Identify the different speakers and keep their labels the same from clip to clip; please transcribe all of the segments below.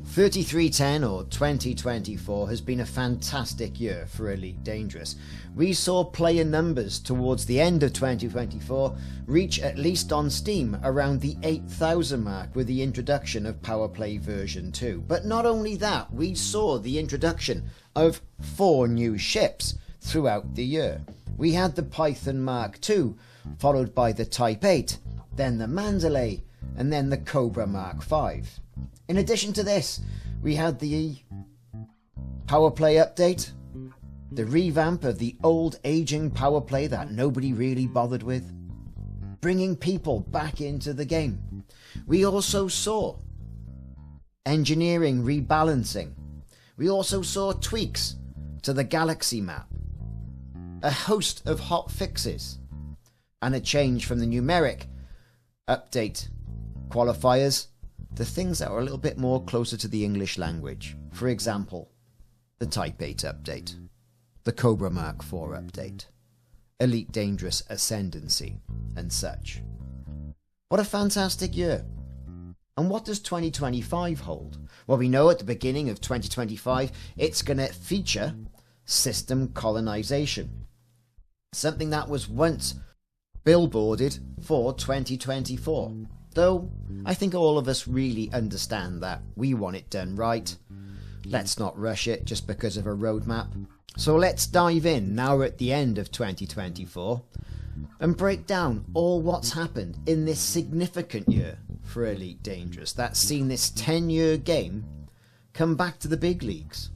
Speaker 1: 3310 or 2024 has been a fantastic year for Elite Dangerous. We saw player numbers towards the end of 2024 reach, at least on Steam, around the 8,000 mark with the introduction of PowerPlay version 2. But not only that, we saw the introduction of 4 new ships throughout the year. We had the Python Mark II, followed by the Type 8, then the Mandalay, and then the Cobra Mark V. In addition to this, we had the PowerPlay update, the revamp of the old aging PowerPlay that nobody really bothered with, bringing people back into the game. We also saw engineering rebalancing. We also saw tweaks to the Galaxy map, a host of hot fixes, and a change from the numeric update qualifiers to things that are a little bit more closer to the English language. For example, the Type 8 update, the Cobra Mark IV update, Elite Dangerous Ascendancy, and such. What a fantastic year! And what does 2025 hold? Well, we know at the beginning of 2025 it's going to feature system colonization, something that was once billboarded for 2024. Though I think all of us really understand that we want it done right. Let's not rush it just because of a roadmap. So let's dive in now we're at the end of 2024 and break down all what's happened in this significant year for Elite Dangerous that's seen this 10-year game come back to the big leagues.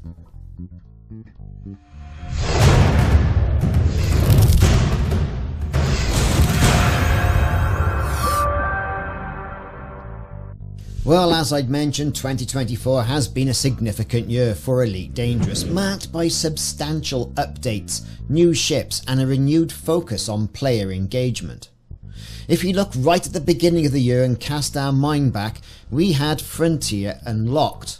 Speaker 1: Well, as I'd mentioned, 2024 has been a significant year for Elite Dangerous, marked by substantial updates, new ships, and a renewed focus on player engagement. If you look right at the beginning of the year and cast our mind back, we had Frontier Unlocked,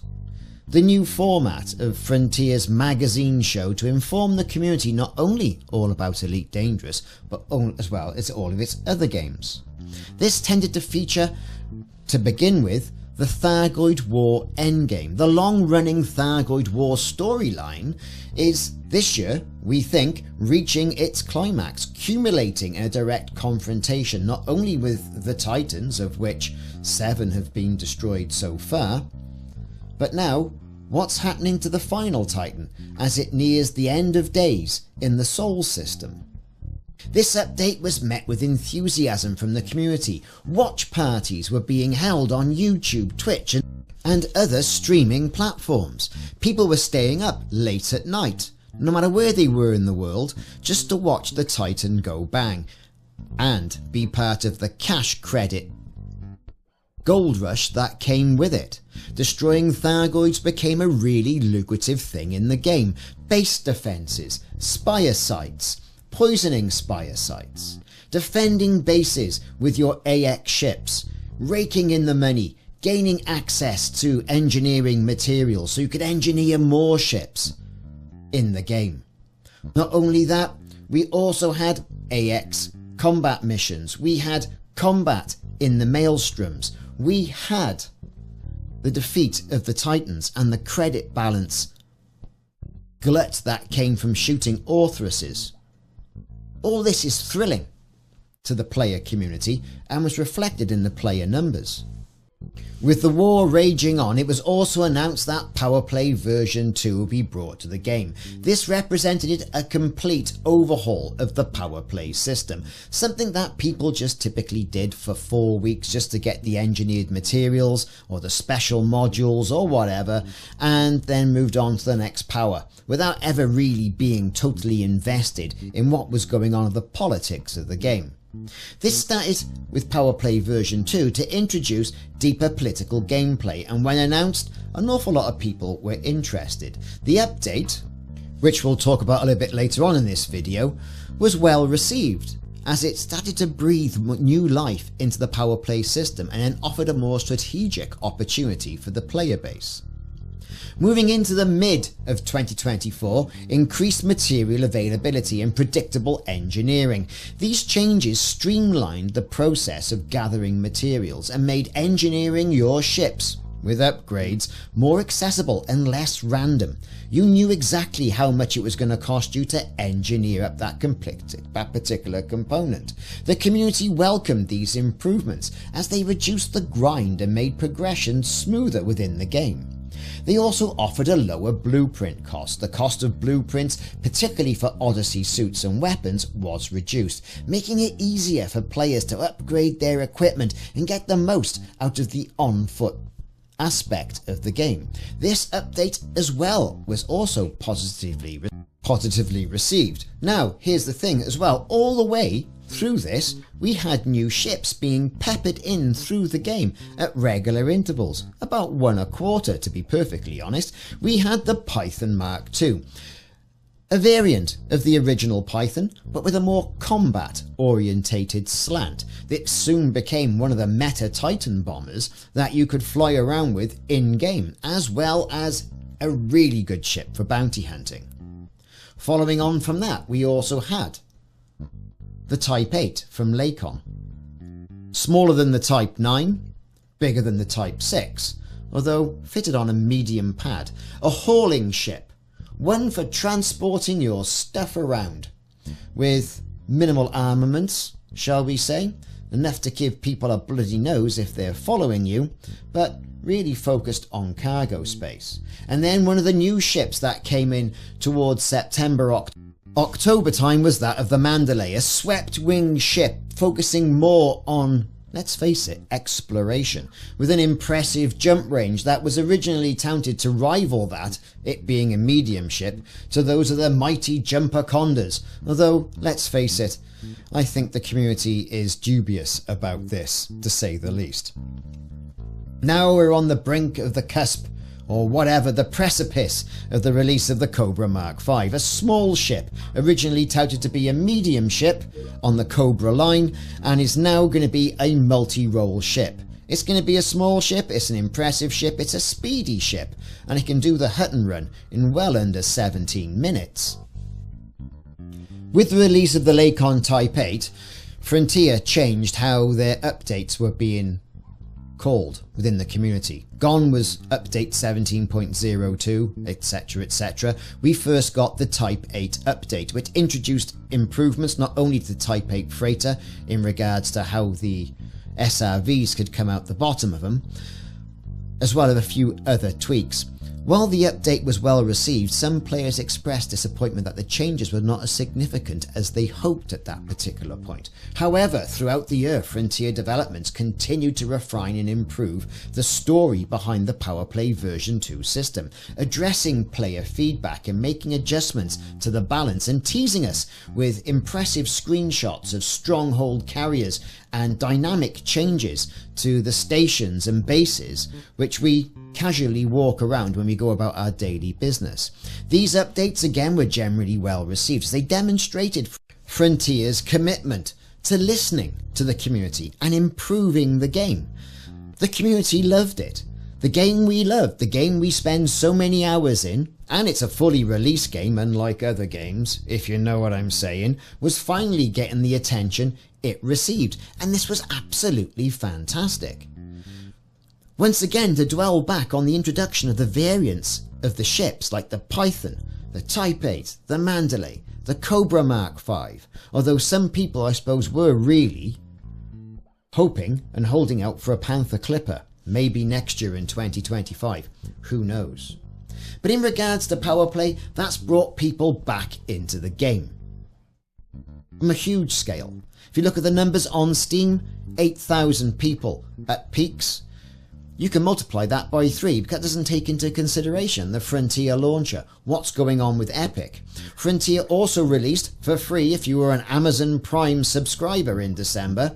Speaker 1: the new format of Frontier's magazine show to inform the community not only all about Elite Dangerous, but as well as all of its other games. This tended to feature, to begin with, the Thargoid War endgame. The long-running Thargoid War storyline is, this year, we think, reaching its climax, culminating in a direct confrontation not only with the Titans, of which 7 have been destroyed so far, but now, what's happening to the final Titan as it nears the end of days in the Sol system? This update was met with enthusiasm from the community. Watch parties were being held on YouTube, Twitch, and other streaming platforms. People were staying up late at night, no matter where they were in the world, just to watch the Titan go bang and be part of the cash credit gold rush that came with it. Destroying Thargoids became a really lucrative thing in the game. Base defences, spire sites, poisoning spire sites, defending bases with your AX ships, raking in the money, gaining access to engineering materials so you could engineer more ships in the game. Not only that, we also had AX combat missions, we had combat in the maelstroms, we had the defeat of the Titans and the credit balance glut that came from shooting Orthruses. All this is thrilling to the player community and was reflected in the player numbers. With the war raging on, it was also announced that PowerPlay version 2 will be brought to the game. This represented a complete overhaul of the PowerPlay system, something that people just typically did for 4 weeks just to get the engineered materials or the special modules or whatever, and then moved on to the next power, without ever really being totally invested in what was going on in the politics of the game. This started with PowerPlay version 2 to introduce deeper political gameplay, and when announced, an awful lot of people were interested. The update, which we'll talk about a little bit later on in this video, was well received, as it started to breathe new life into the PowerPlay system and then offered a more strategic opportunity for the player base. Moving into the mid of 2024, increased material availability and predictable engineering. These changes streamlined the process of gathering materials and made engineering your ships with upgrades, more accessible and less random. You knew exactly how much it was going to cost you to engineer up that particular component. The community welcomed these improvements as they reduced the grind and made progression smoother within the game. They also offered a lower blueprint cost. The cost of blueprints, particularly for Odyssey suits and weapons, was reduced, making it easier for players to upgrade their equipment and get the most out of the on-foot aspect of the game. This update as well was also positively received. Now, here's the thing as well, all the way through this, we had new ships being peppered in through the game at regular intervals, about one a quarter to be perfectly honest. We had the Python Mark II, a variant of the original Python, but with a more combat-orientated slant that soon became one of the meta Titan bombers that you could fly around with in-game, as well as a really good ship for bounty hunting. Following on from that, we also had the Type 8 from Lakon. Smaller than the Type 9, bigger than the Type 6, although fitted on a medium pad. A hauling ship, one for transporting your stuff around, with minimal armaments, shall we say, enough to give people a bloody nose if they're following you, but really focused on cargo space. And then one of the new ships that came in towards October time was that of the Mandalay, a swept-wing ship focusing more on, let's face it, exploration, with an impressive jump range that was originally touted to rival that, it being a medium ship, to those of the mighty Jumper Condas, although, let's face it, I think the community is dubious about this, to say the least. Now we're on the brink of the cusp, or whatever, the precipice of the release of the Cobra Mark V, a small ship originally touted to be a medium ship on the Cobra line and is now going to be a multi-role ship. It's going to be a small ship, it's an impressive ship, it's a speedy ship, and it can do the hut and run in well under 17 minutes. With the release of the Lakon Type 8, Frontier changed how their updates were being called within the community. Gone was update 17.02, etc, etc. We first got the Type 8 update, which introduced improvements not only to the Type 8 freighter in regards to how the SRVs could come out the bottom of them, as well as a few other tweaks. While the update was well received, some players expressed disappointment that the changes were not as significant as they hoped at that particular point. However, throughout the year, Frontier Developments continued to refine and improve the story behind the PowerPlay version 2 system, addressing player feedback and making adjustments to the balance and teasing us with impressive screenshots of stronghold carriers and dynamic changes to the stations and bases which we casually walk around when we go about our daily business. These updates again were generally well received as they demonstrated Frontier's commitment to listening to the community and improving the game. The community loved it. The game we loved, the game we spend so many hours in, and it's a fully released game unlike other games, if you know what I'm saying, was finally getting the attention it received, and this was absolutely fantastic. Once again, to dwell back on the introduction of the variants of the ships like the Python, the Type 8, the Mandalay, the Cobra Mark V, although some people I suppose were really hoping and holding out for a Panther Clipper, maybe next year in 2025, who knows. But in regards to PowerPlay, that's brought people back into the game on a huge scale. If you look at the numbers on Steam, 8,000 people at peaks. You can multiply that by 3 because that doesn't take into consideration the Frontier launcher, what's going on with Epic. Frontier also released for free, if you were an Amazon Prime subscriber in December,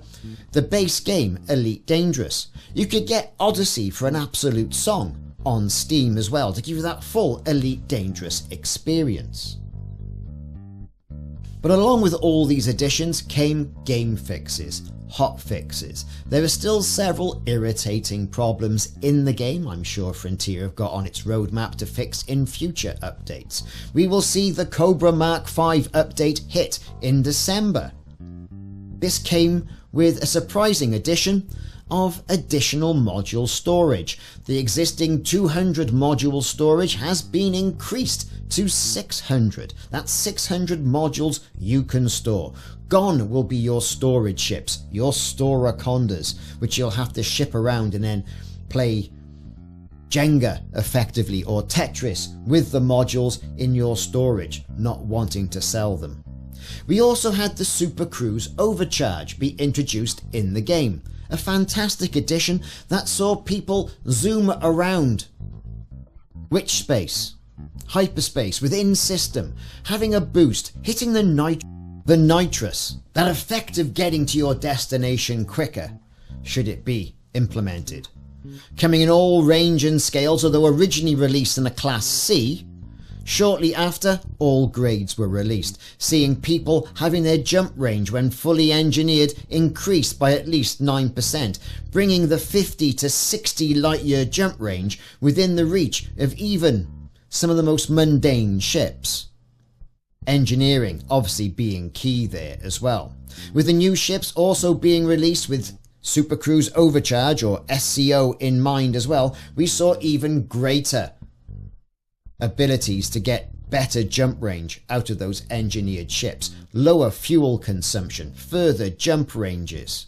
Speaker 1: the base game Elite Dangerous. You could get Odyssey for an absolute song on Steam as well to give you that full Elite Dangerous experience. But along with all these additions came game fixes, hot fixes. There are still several irritating problems in the game I'm sure Frontier have got on its roadmap to fix in future updates. We will see the Cobra Mark V update hit in December. This came with a surprising addition. of additional module storage. The existing 200 module storage has been increased to 600. That's 600 modules you can store. Gone will be your storage ships, your Storacondas, which you'll have to ship around and then play Jenga effectively, or Tetris, with the modules in your storage, not wanting to sell them. We also had the Super Cruise Overcharge be introduced in the game, a fantastic addition that saw people zoom around witch space, hyperspace, within system, having a boost, hitting the nitrous, that effect of getting to your destination quicker, should it be implemented. Coming in all range and scales, although originally released in a Class C, shortly after, all grades were released, seeing people having their jump range when fully engineered increased by at least 9%, bringing the 50 to 60 light-year jump range within the reach of even some of the most mundane ships. Engineering obviously being key there as well. With the new ships also being released with Super Cruise Overcharge, or SCO, in mind as well, we saw even greater abilities to get better jump range out of those engineered ships, lower fuel consumption, further jump ranges,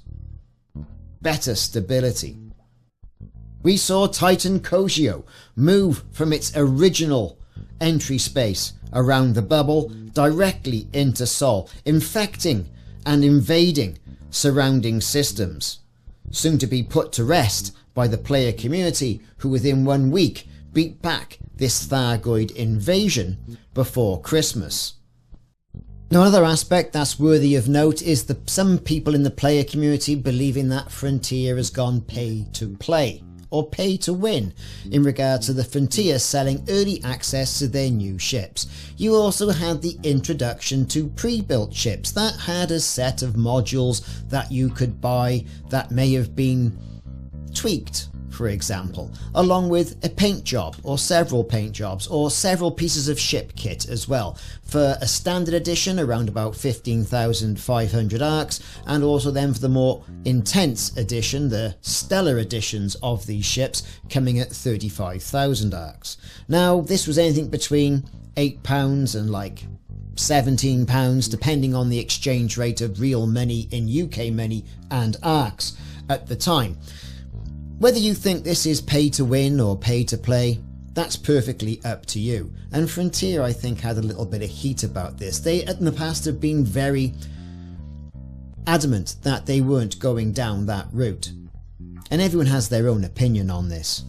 Speaker 1: better stability. We saw Titan Kogyo move from its original entry space around the bubble directly into Sol, infecting and invading surrounding systems, soon to be put to rest by the player community, who within 1 week beat back this Thargoid invasion before Christmas. Now, another aspect that's worthy of note is that some people in the player community believing that Frontier has gone pay to play, or pay to win, in regard to the Frontier selling early access to their new ships. You also had the introduction to pre-built ships that had a set of modules that you could buy that may have been tweaked, for example, along with a paint job or several paint jobs or several pieces of ship kit as well, for a standard edition around about 15,500 arcs, and also then for the more intense edition, the stellar editions of these ships, coming at 35,000 arcs. Now, this was anything between £8 and like £17, depending on the exchange rate of real money in UK money and arcs at the time. Whether you think this is pay to win or pay to play, that's perfectly up to you. And Frontier, I think, had a little bit of heat about this. They, in the past, have been very adamant that they weren't going down that route. And everyone has their own opinion on this.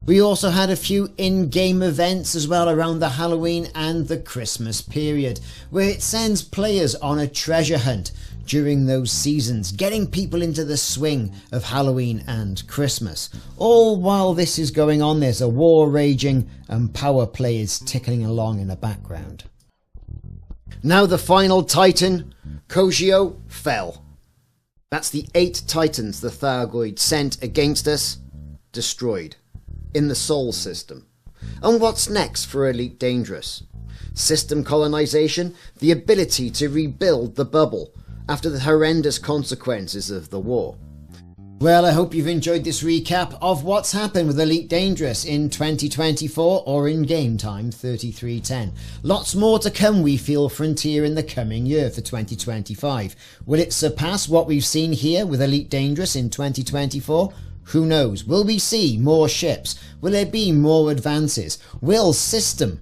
Speaker 1: We also had a few in-game events as well around the Halloween and the Christmas period, where it sends players on a treasure hunt during those seasons, getting people into the swing of Halloween and Christmas. All while this is going on, there's a war raging and power play is tickling along in the background. Now the final Titan, Kogyo, fell. That's the 8 Titans the Thargoid sent against us, destroyed in the Sol system. And what's next for Elite Dangerous? System colonization, the ability to rebuild the bubble after the horrendous consequences of the war. Well, I hope you've enjoyed this recap of what's happened with Elite Dangerous in 2024, or in game time 3310. Lots more to come, we feel, Frontier in the coming year for 2025. Will it surpass what we've seen here with Elite Dangerous in 2024? Who knows? Will we see more ships? Will there be more advances? Will system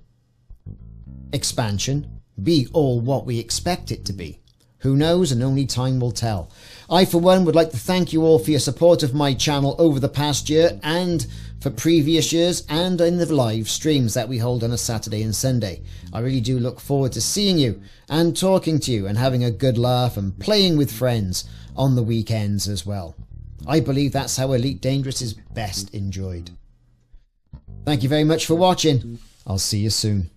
Speaker 1: expansion be all what we expect it to be? Who knows, and only time will tell. I, for one, would like to thank you all for your support of my channel over the past year and for previous years, and in the live streams that we hold on a Saturday and Sunday. I really do look forward to seeing you and talking to you and having a good laugh and playing with friends on the weekends as well. I believe that's how Elite Dangerous is best enjoyed. Thank you very much for watching. I'll see you soon.